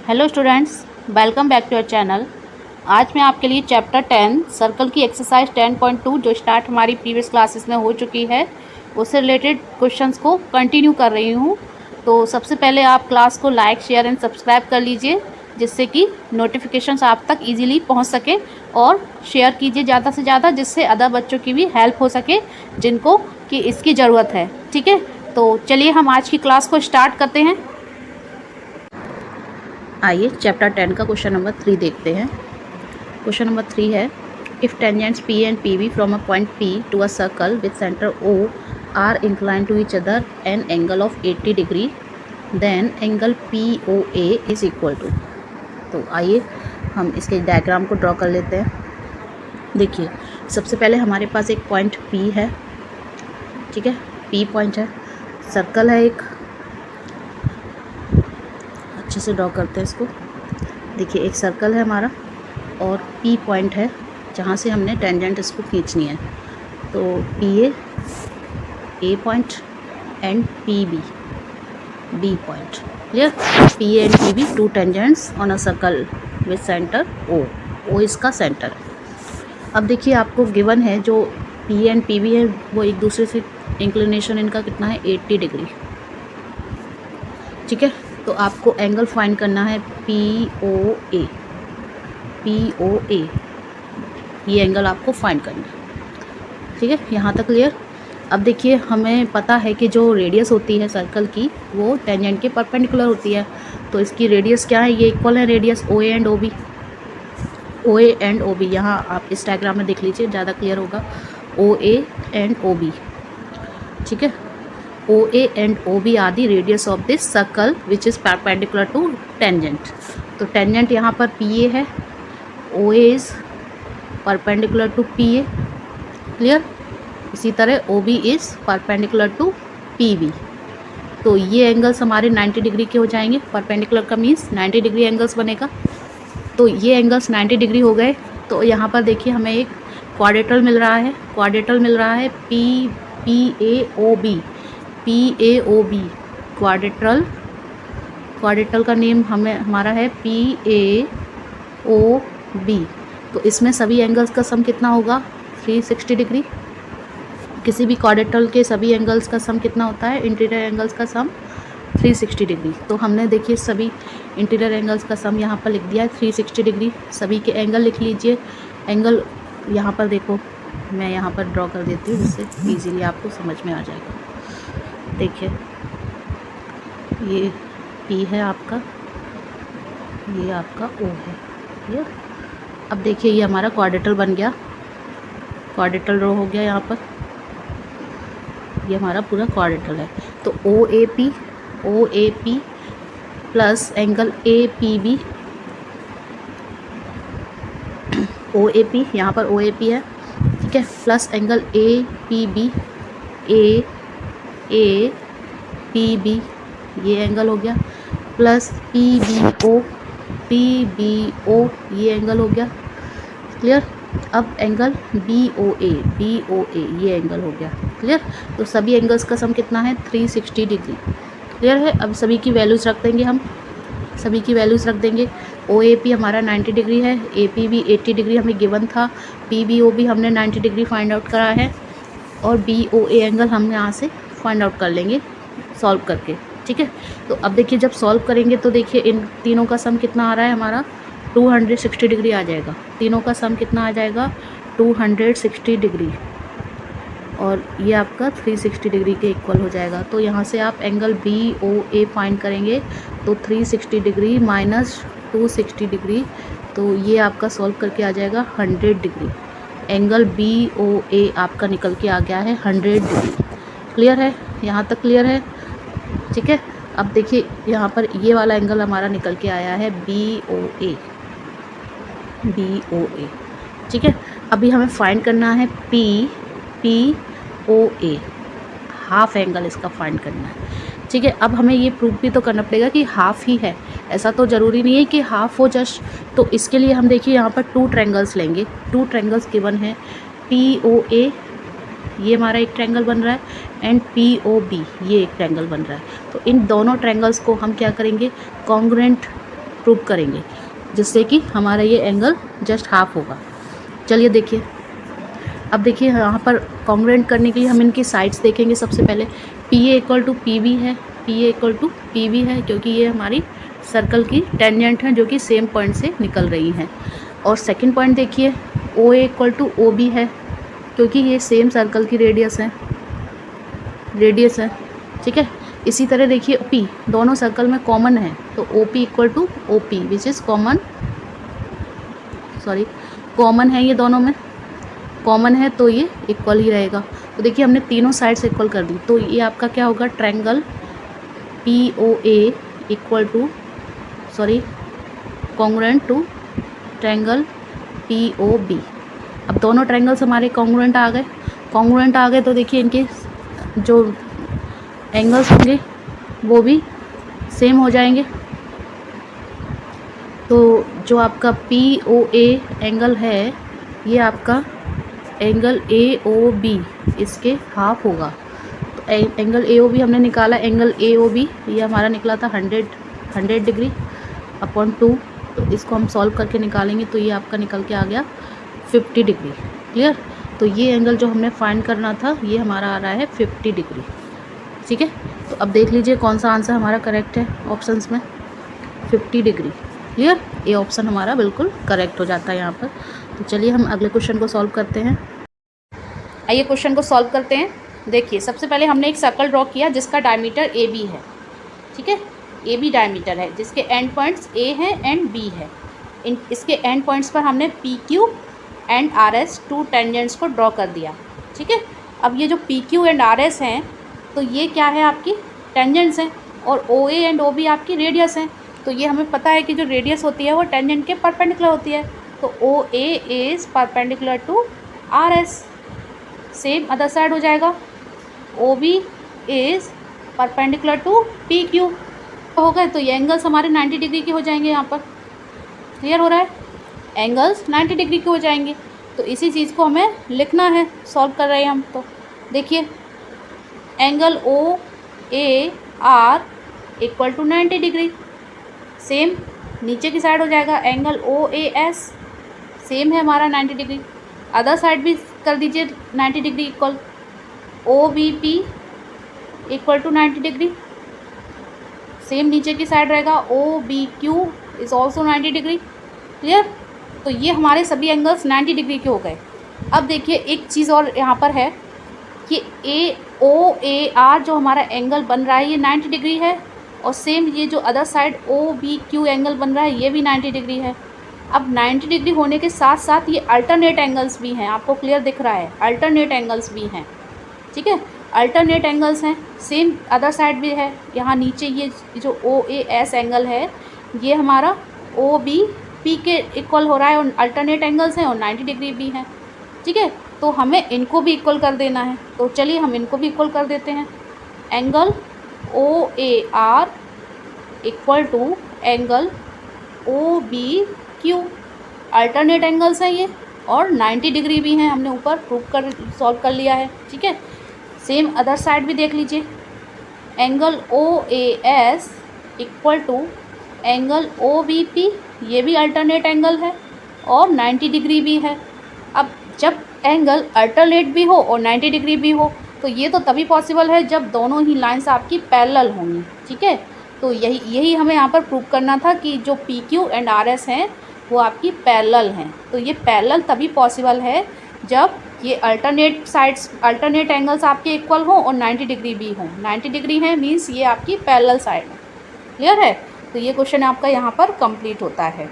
Hello students, welcome back to our channel. आज मैं आपके लिए चैप्टर 10 सर्कल की एक्सरसाइज 10.2 जो स्टार्ट हमारी प्रीवियस क्लासेस में हो चुकी है उससे रिलेटेड क्वेश्चंस को कंटिन्यू कर रही हूँ। तो सबसे पहले आप क्लास को लाइक, शेयर एंड सब्सक्राइब कर लीजिए जिससे कि नोटिफिकेशंस आप तक इजीली पहुँच सके, और शेयर कीजिए ज़्यादा से ज़्यादा जिससे अदर बच्चों की भी हेल्प हो सके जिनको कि इसकी ज़रूरत है। ठीक है, तो चलिए हम आज की क्लास को स्टार्ट करते हैं। आइए चैप्टर 10 का क्वेश्चन नंबर 3 देखते हैं। क्वेश्चन नंबर 3 है, if tangents P and PB from a point P to a circle with centre O are inclined to each other an angle of 80 degree then angle POA is equal to. तो आइए हम इसके diagram को draw कर लेते हैं। देखिए, सबसे पहले हमारे पास एक पॉइंट P है। ठीक है, P पॉइंट है, सर्कल है एक, अच्छे से ड्रॉ करते हैं इसको। देखिए, एक सर्कल है हमारा और P पॉइंट है जहाँ से हमने टेंजेंट इसको खींचनी है। तो PA A point and PB B point. Clear? PA and PB to tangents on a circle with centre O इसका सेंटर है। अब देखिए, आपको गिवन है जो P एंड PB है वो एक दूसरे से इंक्लिनेशन इनका कितना है, 80 डिग्री। ठीक है, तो आपको एंगल फाइंड करना है POA। ये एंगल आपको फाइंड करना है। ठीक है, यहाँ तक क्लियर? अब देखिए, हमें पता है कि जो रेडियस होती है सर्कल की वो टेंजेंट के परपेंडिकुलर होती है। तो इसकी रेडियस क्या है, ये इक्वल है रेडियस OA एंड OB। यहाँ आप इस डायग्राम में देख लीजिए, ज़्यादा क्लियर होगा। OA and OB। ठीक है, OA and OB are the radius of this circle which is perpendicular to tangent। तो टेंजेंट यहाँ पर PA है, OA is perpendicular to PA। Clear? इसी तरह OB is perpendicular to PB। तो ये एंगल्स हमारे 90 डिग्री के हो जाएंगे। परपेंडिकुलर का मीन्स 90 डिग्री एंगल्स बनेगा। तो ये एंगल्स 90 डिग्री हो गए। तो यहाँ पर देखिए, हमें एक क्वाड्रेटल मिल रहा है PAOB। क्वाड्रेटल का नेम हमारा है PAOB। तो इसमें सभी एंगल्स का सम कितना होगा, 360 डिग्री। किसी भी क्वाड्रेटल के सभी एंगल्स का सम कितना होता है, इंटीरियर एंगल्स का सम 360 डिग्री। तो हमने देखिए सभी इंटीरियर एंगल्स का सम यहाँ पर लिख दिया है 360 डिग्री। सभी के एंगल लिख लीजिए। एंगल यहाँ पर देखो, मैं यहाँ पर ड्रॉ कर देती हूँ जिससे ईजीली आपको समझ में आ जाएगा। देखिए, ये P है आपका, ये आपका O है। क्लियर? अब देखिए, ये हमारा क्वाड्रेटल बन गया, क्वाड्रेटल रो हो गया यहाँ पर। ये हमारा पूरा क्वाड्रेटल है। तो OAP plus angle APB, OAP यहाँ पर OAP है। ठीक है, प्लस एंगल APB, APB ये एंगल हो गया, प्लस PBO ये एंगल हो गया। क्लियर? अब एंगल BOA ये एंगल हो गया। क्लियर? तो सभी एंगल्स का सम कितना है, 360 डिग्री। क्लियर है? अब सभी की वैल्यूज़ रख देंगे हम, OAP हमारा 90 डिग्री है, APB 80 डिग्री हमें गिवन था, PBOB हमने 90 डिग्री फाइंड आउट करा है, और BOA एंगल हम यहाँ से फाइंड आउट कर लेंगे सॉल्व करके। ठीक है, तो अब देखिए, जब सॉल्व करेंगे तो देखिए इन तीनों का सम कितना आ रहा है हमारा, 260 डिग्री आ जाएगा। तीनों का सम कितना आ जाएगा, 260 डिग्री, और ये आपका 360 डिग्री के इक्वल हो जाएगा। तो यहाँ से आप एंगल BOA फाइंड करेंगे तो 360 डिग्री माइनस 260 डिग्री, तो ये आपका सॉल्व करके आ जाएगा 100 डिग्री। एंगल BOA आपका निकल के आ गया है 100 डिग्री। क्लियर है? यहाँ तक क्लियर है? ठीक है, अब देखिए, यहाँ पर ये वाला एंगल हमारा निकल के आया है BOA। ठीक है, अभी हमें फाइंड करना है POA, हाफ एंगल इसका फाइंड करना है। ठीक है, अब हमें ये प्रूफ भी तो करना पड़ेगा कि हाफ ही है, ऐसा तो ज़रूरी नहीं है कि हाफ हो जस्ट। तो इसके लिए हम देखिए यहाँ पर 2 ट्रायंगल्स लेंगे। 2 ट्रायंगल्स गिवन है, POA ये हमारा एक ट्रायंगल बन रहा है, एंड POB ये एक ट्रायंगल बन रहा है। तो इन दोनों ट्रायंगल्स को हम क्या करेंगे, कॉन्ग्रुएंट प्रूव करेंगे, जिससे कि हमारा ये एंगल जस्ट हाफ होगा। चलिए देखिए, अब देखिए यहाँ पर कॉन्ग्रुएंट करने के लिए हम इनकी साइड्स देखेंगे। सबसे पहले P A equal to P B है, P A equal to P B है, क्योंकि ये हमारी सर्कल की टेंजेंट हैं जो कि सेम पॉइंट से निकल रही हैं। और सेकंड पॉइंट देखिए, ओ A equal to O B है, क्योंकि ये सेम सर्कल की रेडियस है, ठीक है। इसी तरह देखिए पी, दोनों सर्कल में कॉमन है, तो O P equal to O P which is common है, ये दोनों में कॉमन है, तो ये इक्वल ही रहेगा। तो देखिए हमने तीनों साइड्स इक्वल कर दी, तो ये आपका क्या होगा, triangle P O A equal to congruent to triangle P O B. अब दोनों ट्रायंगल्स हमारे कॉन्ग्रुएंट आ गए, तो देखिए इनके जो एंगल्स होंगे वो भी सेम हो जाएंगे। तो जो आपका पी ओ ए एंगल है, ये आपका एंगल ए ओ बी इसके हाफ होगा। तो एंगल ए ओ बी हमने निकाला, एंगल ए ओ बी ये हमारा निकला था 100 डिग्री अपॉन 2। तो इसको हम सॉल्व करके निकालेंगे, तो ये आपका निकल के आ गया 50 डिग्री। क्लियर। तो ये एंगल जो हमने फाइंड करना था, ये हमारा आ रहा है 50 डिग्री। ठीक है। तो अब देख लीजिए कौन सा आंसर हमारा करेक्ट है ऑप्शंस में, 50 डिग्री। क्लियर। ये ऑप्शन हमारा बिल्कुल करेक्ट हो जाता है यहाँ पर। तो चलिए हम अगले क्वेश्चन को सॉल्व करते हैं। आइए क्वेश्चन को सॉल्व करते हैं। देखिए सबसे पहले हमने एक सर्कल ड्रॉ किया जिसका डायमीटर ए बी है। ठीक है, ए बी डायमीटर है, जिसके एंड पॉइंट्स ए हैं एंड बी है। इसके एंड पॉइंट्स पर हमने P Q and R S to tangents को ड्रॉ कर दिया। ठीक है। अब ये जो P Q and R S हैं, तो ये क्या है, आपकी टेंजेंट्स हैं, और ओ ए एंड ओ बी आपकी रेडियस हैं। तो ये हमें पता है कि जो रेडियस होती है वो टेंजेंट के परपेंडिकुलर होती है। तो O A is perpendicular to R S. Same other side हो जाएगा, O B is perpendicular to P Q. हो गए, तो ये एंगल्स हमारे 90 डिग्री के हो जाएंगे। यहाँ पर क्लियर हो रहा है, एंगल्स 90 डिग्री के हो जाएंगे। तो इसी चीज़ को हमें लिखना है, सॉल्व कर रहे हैं हम। तो देखिए angle O A R equal to 90 degree, same नीचे की साइड हो जाएगा। Angle O A S same है हमारा 90 डिग्री, अदर साइड भी कर दीजिए 90 degree equal. O B P equal to 90 degree, same नीचे की साइड रहेगा। O B Q is also 90 degree. Clear. तो ये हमारे सभी एंगल्स 90 डिग्री के हो गए। अब देखिए एक चीज़ और यहाँ पर है कि ए ओ ए आर जो हमारा एंगल बन रहा है ये 90 डिग्री है, और सेम ये जो other side O B Q angle बन रहा है ये भी 90 डिग्री है। अब 90 डिग्री होने के साथ साथ ये अल्टरनेट एंगल्स भी हैं, आपको क्लियर दिख रहा है, अल्टरनेट एंगल्स भी हैं। ठीक है, अल्टरनेट एंगल्स हैं, सेम अदर साइड भी है। यहाँ नीचे ये जो ओ ए एस एंगल है ये हमारा ओ बी पी के इक्वल हो रहा है, और अल्टरनेट एंगल्स हैं और 90 डिग्री भी हैं। ठीक है, तो हमें इनको भी इक्वल कर देना है। तो चलिए हम इनको भी इक्वल कर देते हैं। Angle O A R equal to angle O B Q, alternate angles हैं ये, और 90 डिग्री भी हैं, हमने ऊपर प्रूव कर सॉल्व कर लिया है। ठीक है, सेम अदर साइड भी देख लीजिए। Angle O A S equal to angle O B P, ये भी अल्टरनेट एंगल है और 90 डिग्री भी है। अब जब एंगल अल्टरनेट भी हो और 90 डिग्री भी हो, तो ये तो तभी पॉसिबल है जब दोनों ही लाइंस आपकी पैरेलल होंगी। ठीक है, तो यही हमें यहाँ पर प्रूव करना था कि जो P Q and R S हैं वो आपकी पैरेलल हैं। तो ये पैरेलल तभी पॉसिबल है जब ये अल्टरनेट एंगल्स आपके इक्वल हों और 90 डिग्री भी हों। 90 डिग्री है मीन्स ये आपकी पैरेलल साइड है। क्लियर है। तो ये क्वेश्चन आपका यहाँ पर कंप्लीट होता है।